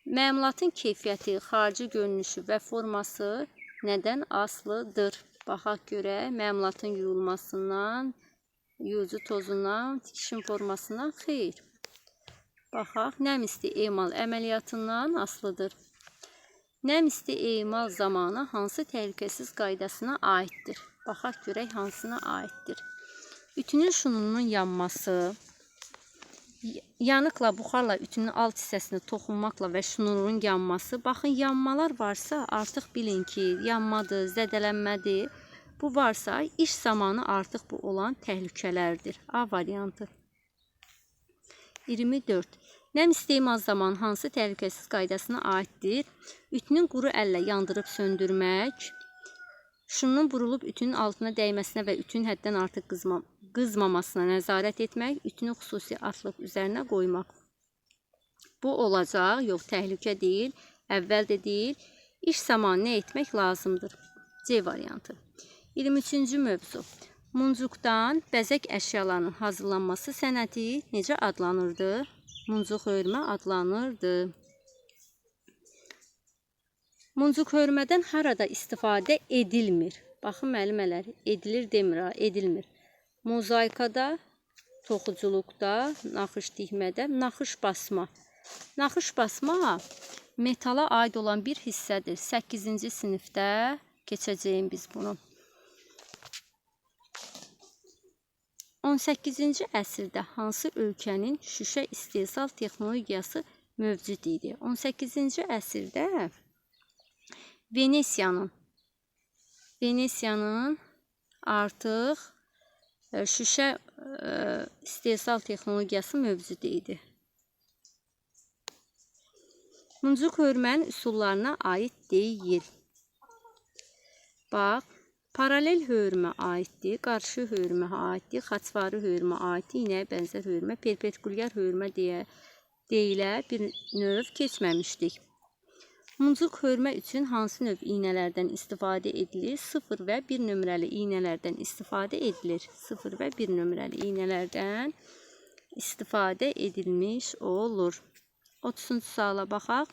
Məmulatın keyfiyyəti, xarici görünüşü və forması nədən asılıdır? Baxaq görək. Məmulatın yuyulmasından, yuyucu tozundan, tikişin formasından xeyr. Baxaq. Nəm isti emal əməliyyatından asılıdır. Nəm isti emal zamanı hansı təhlükəsiz qaydasına aiddir? Baxaq görək hansına aiddir. Ütünün şununun yanması, yanıqla, buxarla ütünün alt hissəsini toxunmaqla və şnurun yanması. Baxın, yanmalar varsa artıq bilin ki, yanmadır, zədələnmədir. Bu varsa iş zamanı artıq bu olan təhlükələrdir. A variantı. 24. Nəm istemal zamanı hansı təhlükəsiz qaydasına aiddir? Ütünün quru əllə yandırıb söndürmək, şunun vurulub ütünün altına dəyməsinə və ütünün həddən artıq qızmamasına nəzarət etmək, ütünü xüsusi artlıq üzərinə qoymaq. Bu olacaq, yox təhlükə deyil, əvvəl də deyil. İş zamanı nə etmək lazımdır? C variantı. 23-cü mövzu. Muncuqdan bəzək əşyalarının hazırlanması sənəti necə adlanırdı? Muncuq hörmə adlanırdı. Muncuq hörmədən harada istifadə edilmir? Baxın müəllimələr, edilir demir, edilmir. Mozaikada, toxuculuqda, naxış tikmədə, naxış basma. Naxış basma metala aid olan bir hissədir. 8-ci sinifdə keçəcəyim biz bunu. 18-ci əsrdə hansı ölkənin şüşə istehsal texnologiyası mövcud idi? 18-ci əsrdə Venesiyanın artıq şüşə istehsal texnologiyası mövcud idi. Muncuq hörmənin üsullarına aid deyil. Bax, paralel hörmə aiddir, qarşı hörmə aiddir, xaçvarı hörmə aiddir, iynəyə bənzər hörmə, perpendikulyar hörmə deyilə bir növ keçməmişdik. Muncuq hörmə üçün hansı növ iynələrdən istifadə edilir? 0 və 1 nömrəli iynələrdən istifadə edilir. 0 və 1 nömrəli iynələrdən istifadə edilmiş olur. 30-cu suala baxaq.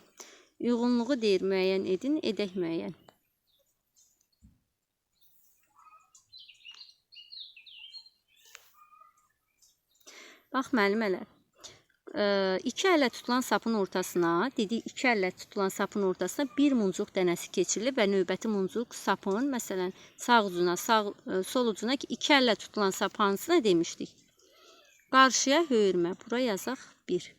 Uyğunluğu deyir, müəyyən edin, edək müəyyən. Bax, müəllimələr. İki əllə tutulan sapın ortasına, dedik iki əllə tutulan sapın ortasına bir muncuq dənəsi keçirilir və növbəti muncuq sapın, məsələn, sağ ucuna, sol ucuna ki, iki əllə tutulan sap hansına demişdik? Qarşıya hörmə, bura yazaq 1.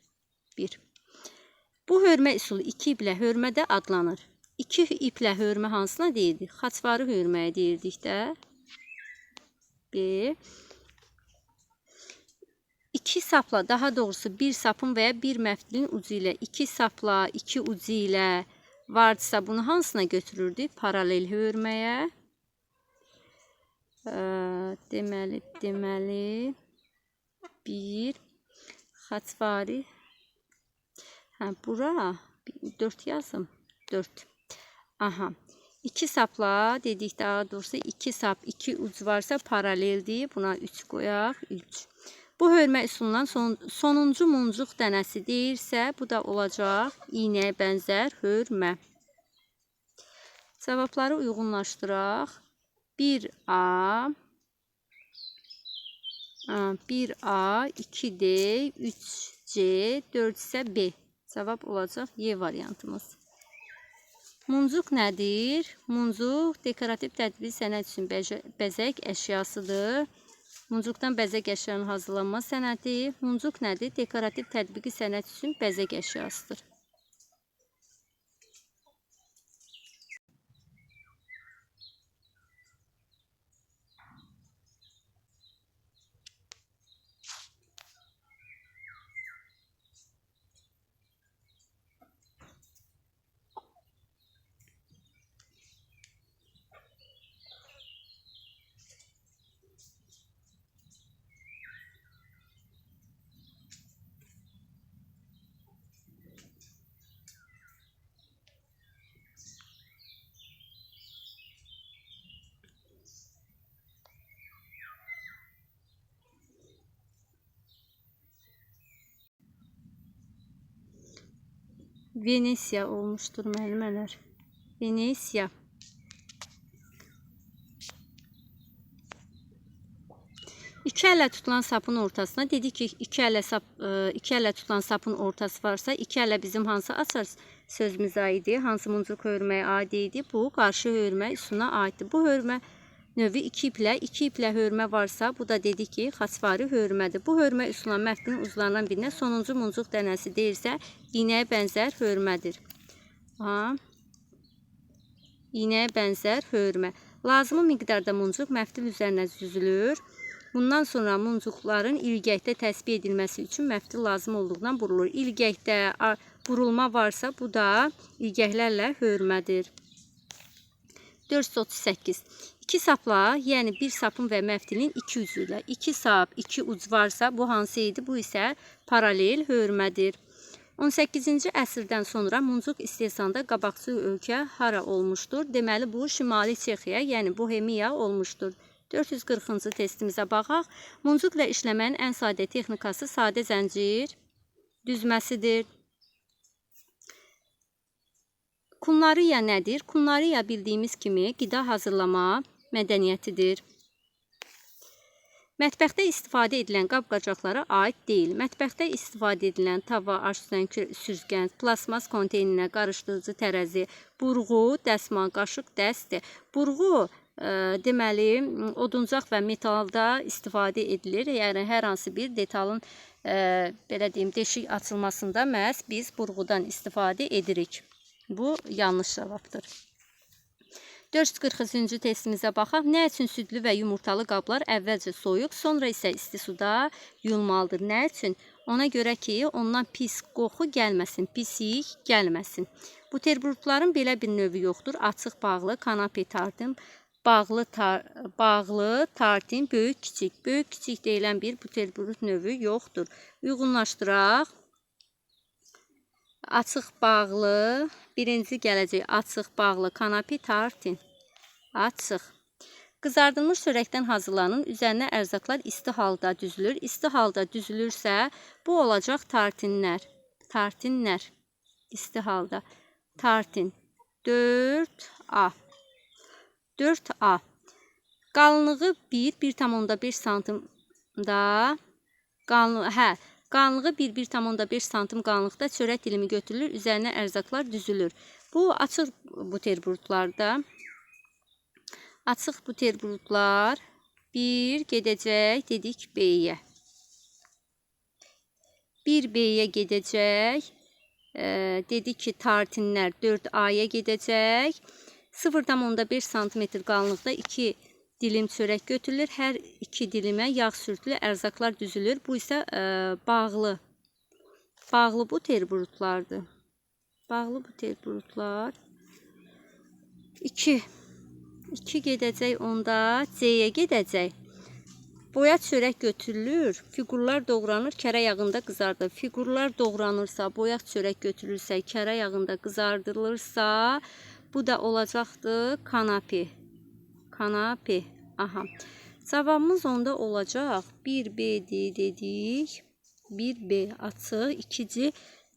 Bu hörmə üsulu 2 iplə hörmə də adlanır. 2 iplə hörmə hansına deyirdik? Xaçvarı hörməyə deyirdik də. B. 2 sapla, daha doğrusu bir sapın və ya bir məftilin ucu ilə 2 sapla, 2 ucu ilə vardısa bunu hansına götürürdük? Paralel hörməyə. Deməli, bir xaçvari. Bura 4 yazım. 4. Aha. 2 sapla dedik, daha doğrusu 2 sap, 2 uc varsa paraleldir. Buna 3 qoyaq. 3. Bu hörmə üsulundan sonuncu muncuq dənəsi deyirsə, bu da olacaq iynəyə bənzər hörmə. Cavabları uyğunlaşdıraq. 1A, 2D, 3C, 4 isə B. Cavab olacaq Y variantımız. Muncuq nədir? Muncuq dekorativ tədbir sənət üçün bəzək əşyasıdır. Muncuqdan bəzək əşyanın hazırlanma sənəti. Muncuq nədir? Dekorativ tədbiqi sənət üçün bəzək əşyasıdır. Venesiya olmuştur müəllimələr. Venesiya. İki əllə tutulan sapın ortasına dedik ki, iki əllə tutulan sapın ortası varsa, iki əllə bizim hansı açar sözümüzə aiddir, hansı muncuq hörməyə aid idi? Bu, qarşı hörmə üsuluna aiddir. Bu hörmə növü 2 iplə hörmə varsa, bu da dedik ki, xaçvari hörmədir. Bu hörmə üsuluna məftilin uclarından birinə sonuncu muncuq dənəsi deyirsə, iynəyə bənzər hörmədir. İynəyə bənzər hörmə. Lazımı miqdarda muncuq məftil üzərinə düzülür. Bundan sonra muncuqların ilgəkdə təsbih edilməsi üçün məftil lazım olduğundan vurulur. İlgəkdə vurulma varsa, bu da ilgəklərlə hörmədir. 438. İki sapla, yəni bir sapın və məftilin iki ucu ilə. İki sap, iki uc varsa bu hansı idi? Bu isə paralel hörmədir. 18-ci əsrdən sonra muncuq istehsalında qabaqcıl ölkə hara olmuşdur? Deməli bu Şimali Çexiya, yəni Bohemiya olmuşdur. 440-cı testimizə baxaq. Muncuqla işləməyin ən sadə texnikası sadə zəncir düzməsidir. Kunlariya nədir? Kunlariya bildiyimiz kimi qida hazırlama mədəniyyətidir. Mətbəxdə istifadə edilən qab-qacaqlara aid deyil. Mətbəxdə istifadə edilən tava, aşüzən, süzgən, plasmas konteyninə, qarışdırıcı tərəzi, burğu, dəsmal, qaşıq, dəsdir. Burğu deməli oduncaq və metalda istifadə edilir. Yəni hər hansı bir detalın belə deyim deşik açılmasında məhz biz burğudan istifadə edirik. Bu yanlış cavabdır. 443-cü testimizə baxaq. Nə üçün südlü və yumurtalı qablar əvvəlcə soyuq, sonra isə isti suda yuyulmalıdır? Nə üçün? Ona görə ki, ondan pis qoxu gəlməsin, pislik gəlməsin. Buterbrotların belə bir növü yoxdur. Açıq bağlı, kanape tartın, bağlı tartin, böyük kiçik. Böyük kiçik deyilən bir buterbrot növü yoxdur. Uyğunlaşdıraq. Açıq bağlı, birinci gələcək açıq bağlı, kanape tartin, açıq. Qızardılmış çörəkdən hazırlanan üzərinə ərzaqlar isti halda düzülür. İsti halda düzülürsə, bu olacaq tartinlər. Tartinlər, isti halda. Tartin, 4A. 4A. Qalınlığı 1,1 santimda, qalınlığı 1,5 santim qalınlıqda çörək dilimi götürülür, üzərinə ərzaqlar düzülür. Bu açıq buterbrotlarda, açıq buterbrotlar 1 gedəcək dedik B-yə. 1 B-yə gedəcək, dedik ki tartinlər 4A-ya gedəcək. 0,5 santimetr qalınlıqda 2 dilim çörək götürülür. Hər iki dilimə yağ sürtülür, ərzaqlar düzülür. Bu isə bağlı buterbrotlardır. Bağlı buterbrotlar 2 gedəcək, onda C-yə gedəcək. Boya çörək götürülür, fiqurlar doğranır, kərə yağında qızardılır. Fiqurlar doğranırsa, boyaq çörək götürülürsə, kərə yağında qızardılırsa, bu da olacaqdır kanape. Kanape. Aha. Cavabımız onda olacaq. 1B dedik. 1B açıq. İkinci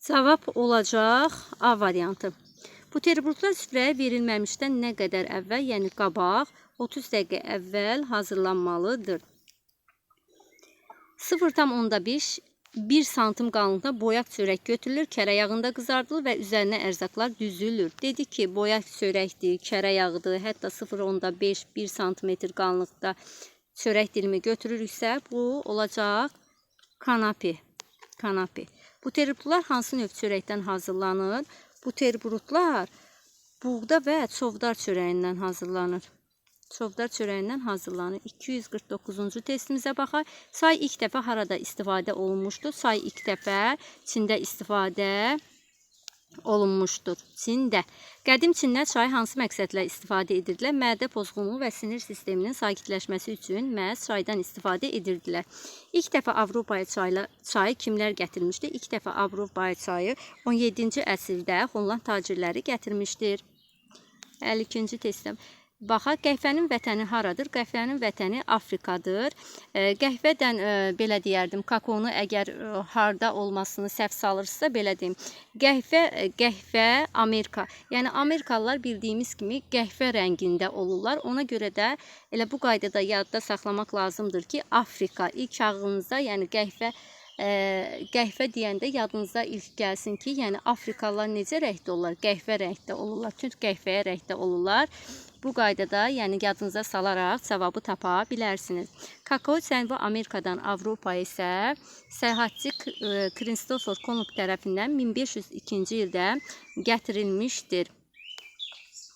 cavab olacaq A variantı. Buterbrotlar süfrəyə verilməmişdən nə qədər əvvəl, yəni qabaq 30 dəqiqə əvvəl hazırlanmalıdır. 0,1 santim qalınlıqda boyaq çörək götürülür, kərə yağında qızardılır və üzərinə ərzaqlar düzülür. Dedik ki, boyaq çörəkdir, kərə yağıdır, hətta 0,5-1 santimetr qalınlıqda çörək dilimi götürürüksə, bu olacaq kanape. Kanape. Buterbrotlar hansı növ çörəkdən hazırlanır? Buterbrotlar buğda və çovdar çörəyindən hazırlanır. Çovdar çörəyindən hazırlanır. 249-cu testimizə baxaq. Çay ilk dəfə harada istifadə olunmuşdur? Çay ilk dəfə Çində istifadə olunmuşdur. Çində. Qədim Çinlər çayı hansı məqsədlə istifadə edirdilər? Mədə pozğunluğu və sinir sisteminin sakitləşməsi üçün məhz çaydan istifadə edirdilər. İlk dəfə Avropaya çayı kimlər gətirmişdir? İlk dəfə Avropaya çayı 17-ci əsrdə Holland tacirləri gətirmişdir. 52-ci testim. Baxaq, qəhvənin vətəni haradır? Qəhvənin vətəni Afrikadır. Qəhvədən belə deyərdim, kakaonu əgər harda olmasını səhv salırsa, belə deyim. Qəhvə Amerika. Yəni Amerikalılar bildiyimiz kimi qəhvə rəngində olurlar. Ona görə də elə bu qaydada yadda saxlamaq lazımdır ki, Afrika ilk ağlınıza, yəni qəhvə deyəndə yadınıza ilk gəlsin ki, yəni Afrikalılar necə rəngdə olurlar? Qəhvə rəngdə olurlar, tünd qəhvəyə rəngdə olurlar. Bu qaydada, yəni yadınıza salaraq cavabı tapa bilərsiniz. Kakao Cənubi Amerikadan Avropaya isə səyahətçi Kristofer Kolumb tərəfindən 1502-ci ildə gətirilmişdir.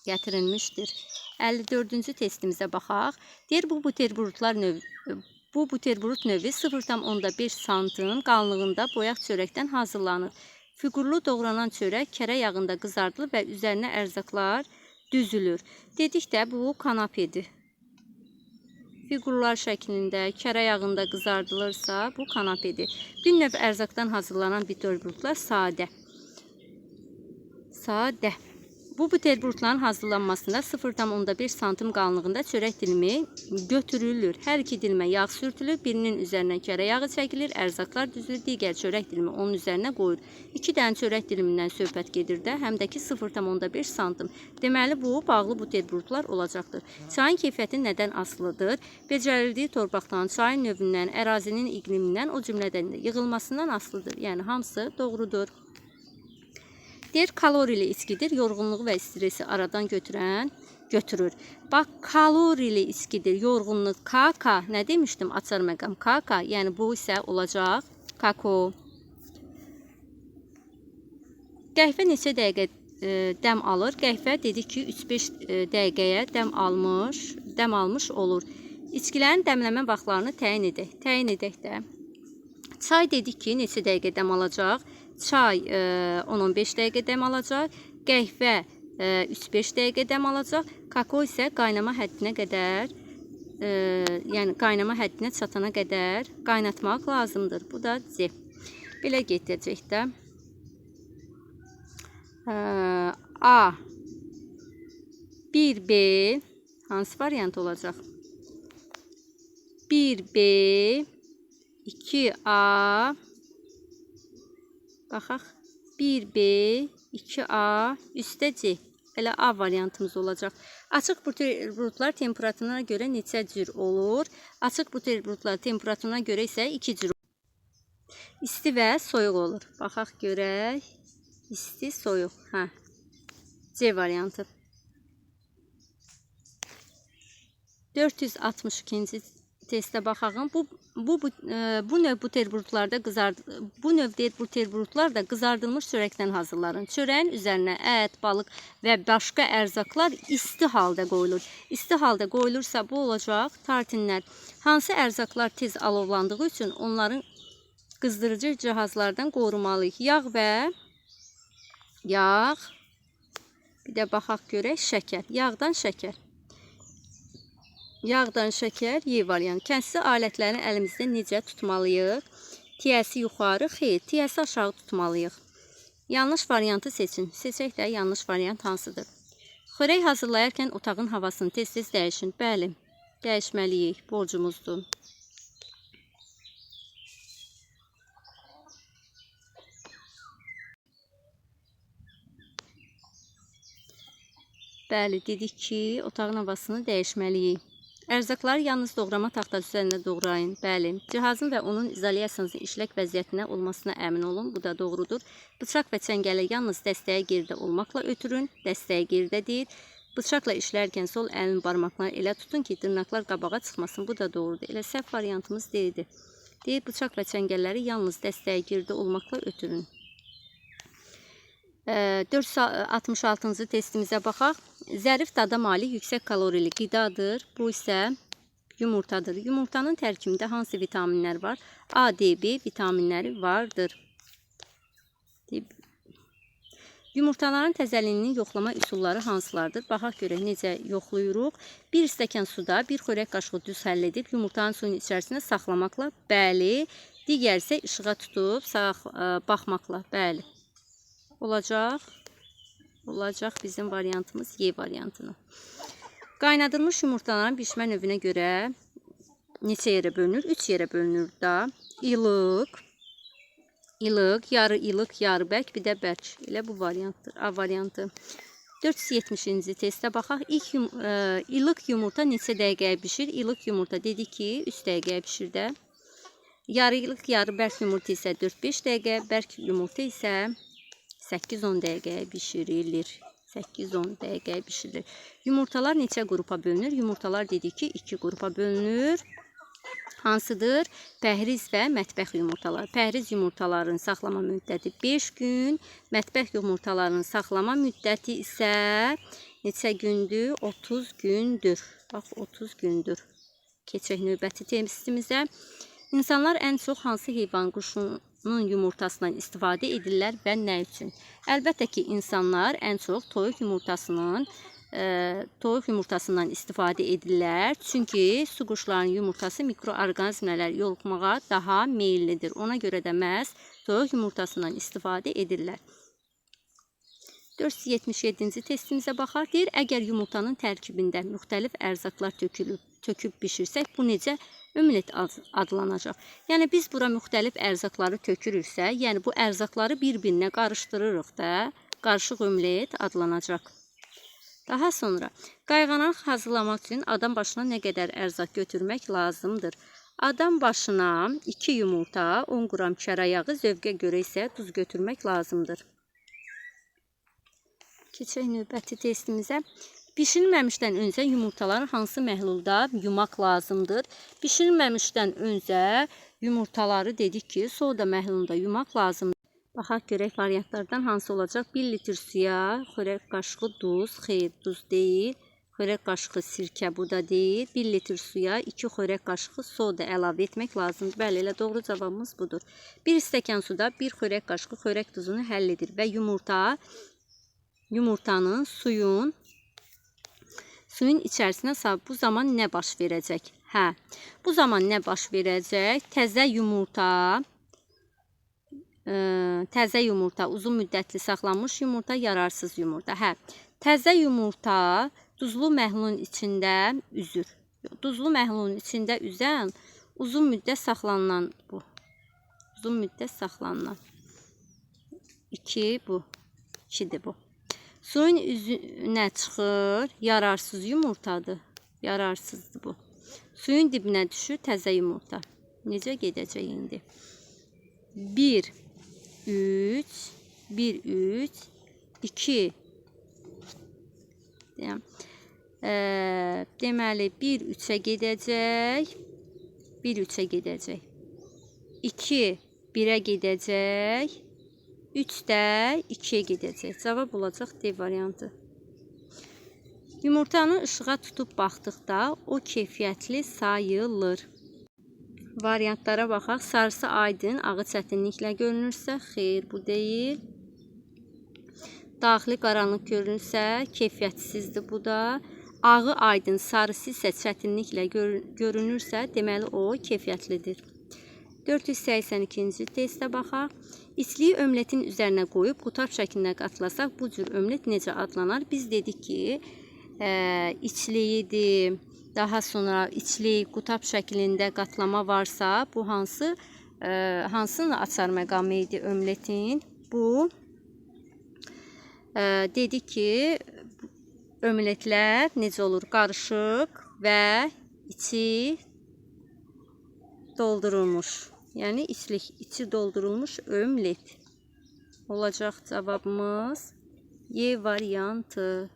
54-cü testimizə baxaq. Deyir, bu buterbrot növü 0,5 santim qalınlığında boyaq çörəkdən hazırlanır. Fiqurlu doğranan çörək kərə yağında qızardılır və üzərinə ərzaqlar düzülür. Dedik də bu kanapedir. fiqurlar şəklində, kərə yağında qızardılırsa, bu kanapedir. Bir növ ərzaqdan hazırlanan buterbrotlar sadə. Bu buterbrotların hazırlanmasında 0,1 santim qalınlığında çörək dilimi götürülür. Hər iki dilimə yağ sürtülür, birinin üzərinə kərə yağı çəkilir, ərzaqlar düzülür, digər çörək dilimi onun üzərinə qoyulur. 2 dənə çörək dilimindən söhbət gedir də, həm də ki 0,1 santim. Deməli, bu bağlı buterbrotlar olacaqdır. Çayın keyfiyyəti nədən asılıdır? Becərildiyi torpaqdan, çayın növündən, ərazinin iqlimindən, o cümlədən də yığılmasından asılıdır. Yəni, hamısı doğrudur. Deyir, kalorili içkidir, yorğunluğu və stresi aradan götürür. Bax, kalorili içkidir, yorğunluq, kaka, nə demişdim, açar məqam, kaka, yəni bu isə olacaq, kakao. Qəhvə neçə dəqiqə dəm alır? Qəhvə dedik ki, 3-5 dəqiqəyə dəm almış olur. İçkilərin dəmləmə vaxtlarını təyin edək də. Çay dedik ki, neçə dəqiqə dəm alacaq? Çay 10-15 dəqiqə dəm alacaq, qəhvə 3-5 dəqiqə dəm alacaq, kakao isə qaynama həddinə qədər, yəni qaynama həddinə çatana qədər qaynatmaq lazımdır. Bu da C. Belə getəcək də. A, 1B, hansı variant olacaq? 1B, 2A, baxaq, 1B, 2A, üstə C. Elə A variantımız olacaq. Açıq buterbrotlar temperaturuna görə neçə cür olur? Açıq buterbrotlar temperaturuna görə isə 2 cür olur. İsti və soyuq olur. Baxaq görək. İsti, soyuq. C variantı. 462-ci testə baxağım. Bu növ buterbrotlar da qızardılmış çörəkdən hazırlanır. Çörəyin üzərinə ət, balıq və başqa ərzaqlar isti halda qoyulur. İsti halda qoyulursa bu olacaq tartinlər. Hansı ərzaqlar tez alovlandığı üçün onların qızdırıcı cihazlardan qorumalıyıq. Yağ, bir də baxaq görək, şəkər. Yağdan şəkər, Y variantı. Kəsri alətlərini əlimizdə necə tutmalıyıq? Tiyəsi yuxarı, xeyr, tiyəsi aşağı tutmalıyıq. Yanlış variantı seçin. Seçək də yanlış variant hansıdır? Xörək hazırlayarkən otağın havasını tez-tez dəyişin. Bəli, dəyişməliyik, borcumuzdur. Bəli, dedik ki, otağın havasını dəyişməliyik. Ərzaqları yalnız doğrama taxtası üzərində doğrayın. Bəli, cihazın və onun izolyasiyasının işlək vəziyyətinə olmasına əmin olun. Bu da doğrudur. Bıçaq və çəngələ yalnız dəstəyə geridə olmaqla ötürün. Dəstəyə geridədir. Bıçaqla işlərkən sol əlin barmaqlarını elə tutun ki, dırnaqlar qabağa çıxmasın. Bu da doğrudur. Elə səhv variantımız deyildi. Deyir, bıçaq və çəngəlləri yalnız dəstəyə geridə olmaqla ötürün. 466-cı testimizə baxaq. Zərif dada malik yüksək kalorili qidadır. Bu isə yumurtadır. Yumurtanın tərkibində hansı vitaminlər var? A, D, B vitaminləri vardır. Yumurtaların təzəliyini yoxlama üsulları hansılardır? Baxaq görək necə yoxlayırıq. 1 stəkan suda 1 xörək qaşığı düz həll edib yumurtanın suyun içərisində saxlamaqla. Bəli. Digər isə işığa tutub baxmaqla. Bəli. Olacaq bizim variantımız Y variantını. Qaynadılmış yumurtaların bişmə növünə görə neçə yerə bölünür? 3 yerə bölünür da. İlıq, yarı ilıq, yarı bərk, bir də bərk. Elə bu variantdır. A variantı. 470-ci testə baxaq. İlıq yumurta neçə dəqiqəyə bişir? İlıq yumurta dedik ki, 3 dəqiqəyə bişir də. Yarı ilıq, yarı bərk yumurta isə 4-5 dəqiqə, bərk yumurta isə 8-10 dəqiqəyə bişirilir. 8-10 dəqiqəyə bişirilir. Yumurtalar neçə qrupa bölünür? Yumurtalar dedik ki, 2 qrupa bölünür. Hansıdır? Pəhriz və mətbəx yumurtalar. Pəhriz yumurtaların saxlama müddəti 5 gün, mətbəx yumurtaların saxlama müddəti isə neçə gündür? 30 gündür. Bax, 30 gündür. Keçək növbəti testimizə. İnsanlar ən çox hansı heyvan quşunun yumurtasından istifadə edirlər və nə üçün? Əlbəttə ki, insanlar ən çox toyuq yumurtasının toyuq yumurtasından istifadə edirlər. Çünki su quşlarının yumurtası mikroorqanizmlər yoluxmağa daha meyillidir. Ona görə də məhz toyuq yumurtasından istifadə edirlər. 477-ci testimizə baxaq. Deyir, əgər yumurtanın tərkibində müxtəlif ərzaqlar töküb bişirsək, bu necə ömlet adlanacaq? Yəni, biz bura müxtəlif ərzaqları tökürüksə, yəni bu ərzaqları bir-birinə qarışdırırıq da, qarışıq ömlet adlanacaq. Daha sonra, qayğanaq hazırlamaq üçün adam başına nə qədər ərzaq götürmək lazımdır? Adam başına 2 yumurta, 10 qram kərə yağı, zövqə görə isə duz götürmək lazımdır. Keçək növbəti testimizə. Bişirilməmişdən öncə yumurtaları hansı məhlulda yumaq lazımdır? Bişirilməmişdən öncə yumurtaları dedik ki, soda məhlulunda yumaq lazımdır. Baxaq görək variantlardan hansı olacaq? 1 litr suya xörək qaşığı duz, xeyr, duz deyil. Xörək qaşığı sirkə, bu da deyil. 1 litr suya 2 xörək qaşığı soda əlavə etmək lazımdır. Bəli, elə doğru cavabımız budur. 1 stəkan suda 1 xörək qaşığı xörək duzunu həll edir və yumurtanın suyun içərisinə salıb. Bu zaman nə baş verəcək? Bu zaman nə baş verəcək? Təzə yumurta, uzun müddətli saxlanmış yumurta, yararsız yumurta. Təzə yumurta duzlu məhlulun içində üzür. Duzlu məhlulun içində üzən uzun müddət saxlanılan bu. Uzun müddət saxlanılan. 2 bu. 2'dir bu. Suyun üzünə çıxır, yararsız yumurtadır. Yararsızdır bu. Suyun dibinə düşür təzə yumurta. Necə gedəcək indi? 1, 3, 1, 3, 2. Deməli, 1, 3'ə gedəcək. 1, 3'ə gedəcək. 2, 1'ə gedəcək. 3 də 2'yə gedəcək. Cavab olacaq D variantı. Yumurtanı ışığa tutub baxdıqda o keyfiyyətli sayılır. Variantlara baxaq. Sarısı aydın, ağı çətinliklə görünürsə, xeyr, bu deyil. Daxili qaranlıq görünürsə, keyfiyyətsizdir bu da. Ağı aydın, sarısı isə çətinliklə görünürsə, deməli o keyfiyyətlidir. 482-ci testə baxaq. İçliyi ömletin üzərinə qoyub qutab şəklində qatlasaq, bu cür ömlet necə adlanar? Biz dedik ki, içliyidir, daha sonra içlik, qutab şəklində qatlama varsa, bu hansının açar məqamı idi ömletin? Bu, dedik ki, ömletlər necə olur? Qarışıq və içi doldurulmuş. Yəni, içi doldurulmuş ömlet olacaq cavabımız Y variantı.